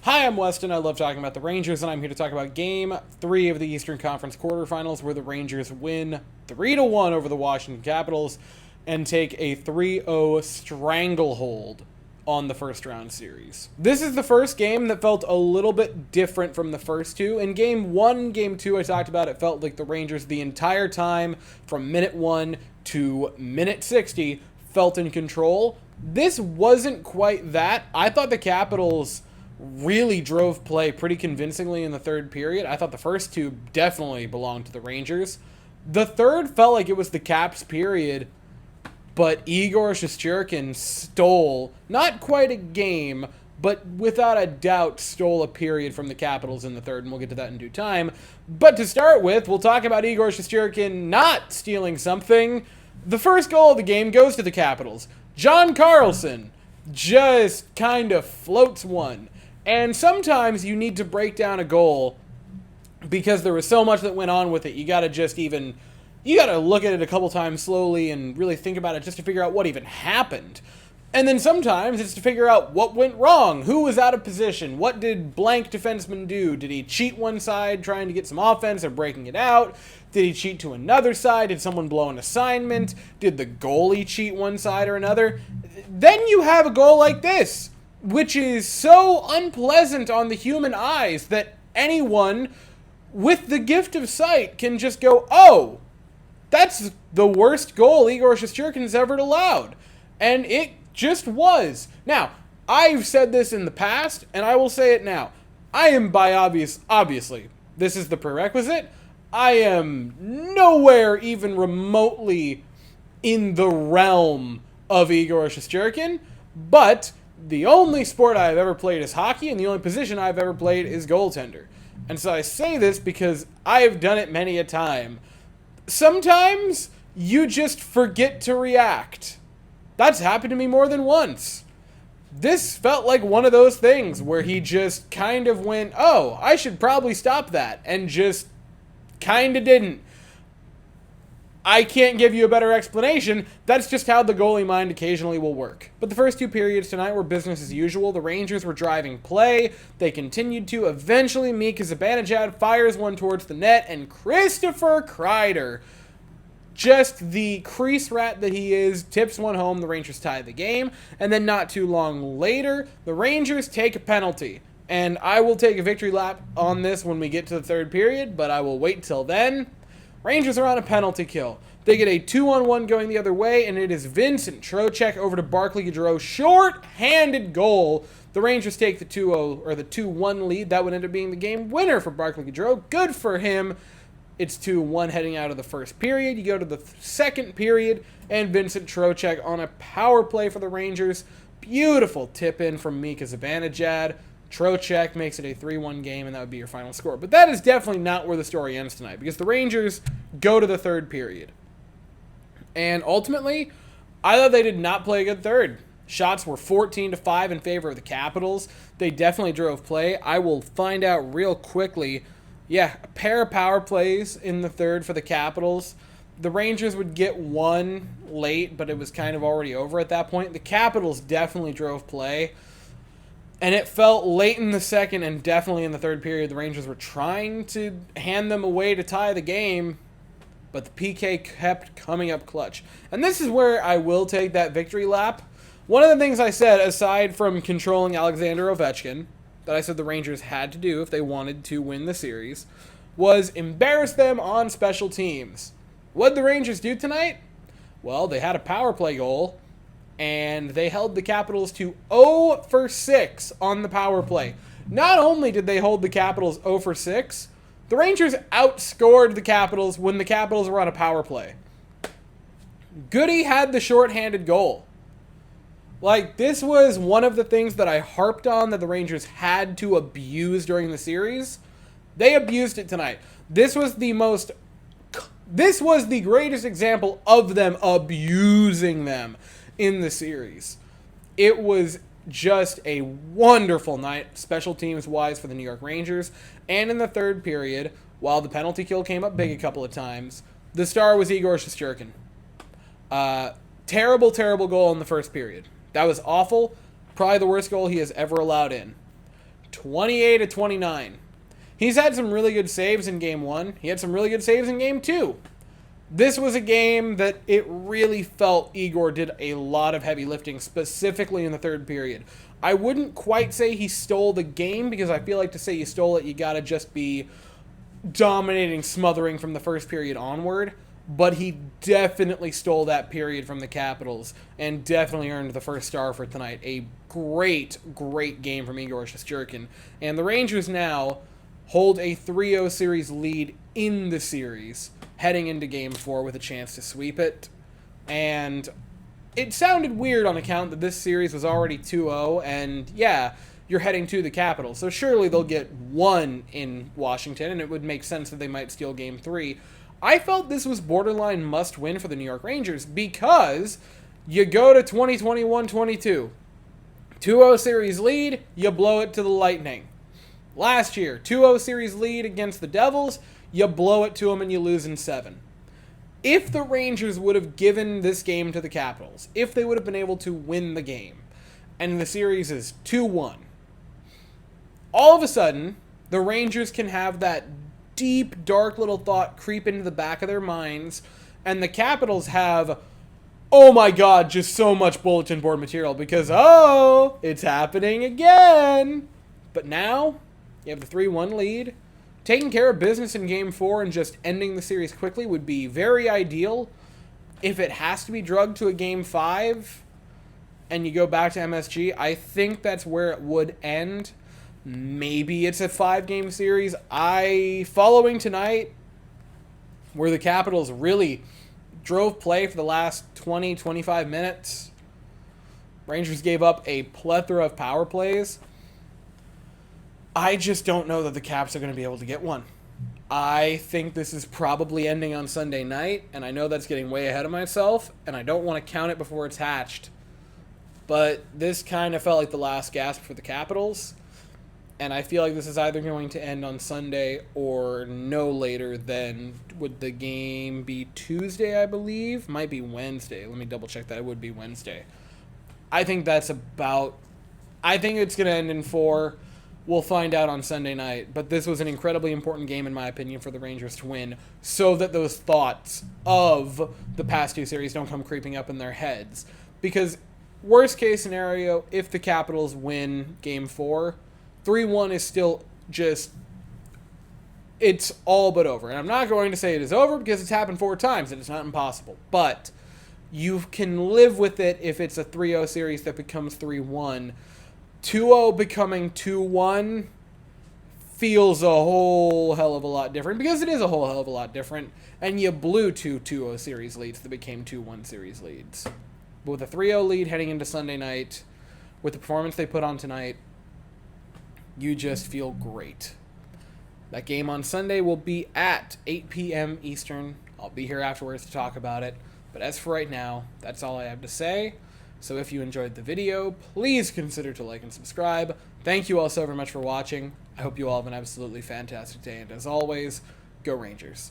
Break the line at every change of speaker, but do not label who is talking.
Hi, I'm Weston. I love talking about the Rangers, and I'm here to talk about Game 3 of the Eastern Conference quarterfinals, where the Rangers win 3-1 over the Washington Capitals and take a 3-0 stranglehold on the first round series. This is the first game that felt a little bit different from the first two. In Game 1, Game 2, I talked about it felt like the Rangers the entire time from minute 1 to minute 60 felt in control. This wasn't quite that. I thought the Capitals really drove play pretty convincingly in the third period. I thought the first two definitely belonged to the Rangers. The third felt like it was the Caps' period, but Igor Shesterkin stole, not quite a game, but without a doubt stole a period from the Capitals in the third, and we'll get to that in due time. But to start with, we'll talk about Igor Shesterkin not stealing something. The first goal of the game goes to the Capitals. John Carlson just kind of floats one. And sometimes you need to break down a goal because there was so much that went on with it. You got to look at it a couple times slowly and really think about it just to figure out what even happened. And then sometimes it's to figure out what went wrong. Who was out of position? What did blank defenseman do? Did he cheat one side trying to get some offense or breaking it out? Did he cheat to another side? Did someone blow an assignment? Did the goalie cheat one side or another? Then you have a goal like this, which is so unpleasant on the human eyes that anyone with the gift of sight can just go, oh, that's the worst goal Igor Shesterkin's ever allowed. And it just was. Now, I've said this in the past, and I will say it now. I am obviously, this is the prerequisite. I am nowhere even remotely in the realm of Igor Shesterkin, but the only sport I've ever played is hockey, and the only position I've ever played is goaltender. And so I say this because I've done it many a time. Sometimes you just forget to react. That's happened to me more than once. This felt like one of those things where he just kind of went, oh, I should probably stop that, and just kind of didn't. I can't give you a better explanation. That's just how the goalie mind occasionally will work. But the first two periods tonight were business as usual. The Rangers were driving play. They continued to. Eventually, Mika Zibanejad fires one towards the net, and Christopher Kreider, just the crease rat that he is, tips one home. The Rangers tie the game. And then not too long later, the Rangers take a penalty. And I will take a victory lap on this when we get to the third period, but I will wait till then. Rangers are on a penalty kill. They get a 2-on-1 going the other way, and it is Vincent Trocheck over to Barclay Goodrow. Short-handed goal. The Rangers take the 2-0 or the 2-1 lead. That would end up being the game winner for Barclay Goodrow. Good for him. It's 2-1 heading out of the first period. You go to the second period, and Vincent Trocheck on a power play for the Rangers. Beautiful tip-in from Mika Zibanejad. Trocheck makes it a 3-1 game, and that would be your final score. But that is definitely not where the story ends tonight, because the Rangers go to the third period. And ultimately, I thought they did not play a good third. Shots were 14-5 in favor of the Capitals. They definitely drove play. I will find out real quickly. Yeah, a pair of power plays in the third for the Capitals. The Rangers would get one late, but it was kind of already over at that point. The Capitals definitely drove play. And it felt late in the second and definitely in the third period, the Rangers were trying to hand them away to tie the game, but the PK kept coming up clutch. And this is where I will take that victory lap. One of the things I said, aside from controlling Alexander Ovechkin, that I said the Rangers had to do if they wanted to win the series, was embarrass them on special teams. What did the Rangers do tonight? Well, they had a power play goal, and they held the Capitals to 0 for 6 on the power play. Not only did they hold the Capitals 0 for 6, the Rangers outscored the Capitals when the Capitals were on a power play. Goody had the shorthanded goal. Like, this was one of the things that I harped on that the Rangers had to abuse during the series. They abused it tonight. This was the greatest example of them abusing them in the series. It was just a wonderful night, special teams-wise, for the New York Rangers. And in the third period, while the penalty kill came up big a couple of times, the star was Igor Shesterkin. Terrible, terrible goal in the first period. That was awful. Probably the worst goal he has ever allowed in. 28-29. He's had some really good saves in Game 1. He had some really good saves in Game 2. This was a game that it really felt Igor did a lot of heavy lifting, specifically in the third period. I wouldn't quite say he stole the game, because I feel like to say you stole it, you gotta just be dominating, smothering from the first period onward. But he definitely stole that period from the Capitals and definitely earned the first star for tonight. A great, great game from Igor Shesterkin. And the Rangers now hold a 3-0 series lead in the series, heading into Game 4 with a chance to sweep it. And it sounded weird on account that this series was already 2-0, and yeah, you're heading to the Capitals. So surely they'll get one in Washington, and it would make sense that they might steal Game 3. I felt this was borderline must-win for the New York Rangers, because you go to 2021-22. 2-0 series lead, you blow it to the Lightning. Last year, 2-0 series lead against the Devils, you blow it to them and you lose in 7. If the Rangers would have given this game to the Capitals, if they would have been able to win the game, and the series is 2-1, all of a sudden, the Rangers can have that deep, dark little thought creep into the back of their minds, and the Capitals have, oh my god, just so much bulletin board material, because, oh, it's happening again. But now, you have the 3-1 lead. Taking care of business in Game 4 and just ending the series quickly would be very ideal. If it has to be drugged to a Game 5, and you go back to MSG, I think that's where it would end. Maybe it's a 5-game series. Following tonight, where the Capitals really drove play for the last 20-25 minutes, Rangers gave up a plethora of power plays. I just don't know that the Caps are going to be able to get one. I think this is probably ending on Sunday night, and I know that's getting way ahead of myself, and I don't want to count it before it's hatched. But this kind of felt like the last gasp for the Capitals. And I feel like this is either going to end on Sunday or no later than, would the game be Tuesday, I believe? Might be Wednesday. Let me double check that. It would be Wednesday. I think it's going to end in 4. We'll find out on Sunday night. But this was an incredibly important game, in my opinion, for the Rangers to win, so that those thoughts of the past 2 series don't come creeping up in their heads. Because worst case scenario, if the Capitals win Game 4, 3-1 is still just, it's all but over. And I'm not going to say it is over, because it's happened 4 times and it's not impossible. But you can live with it if it's a 3-0 series that becomes 3-1. 2-0 becoming 2-1 feels a whole hell of a lot different, because it is a whole hell of a lot different. And you blew 2 2-0 series leads that became 2-1 series leads. But with a 3-0 lead heading into Sunday night, with the performance they put on tonight, you just feel great. That game on Sunday will be at 8 p.m. Eastern. I'll be here afterwards to talk about it. But as for right now, that's all I have to say. So if you enjoyed the video, please consider to like and subscribe. Thank you all so very much for watching. I hope you all have an absolutely fantastic day. And as always, go Rangers.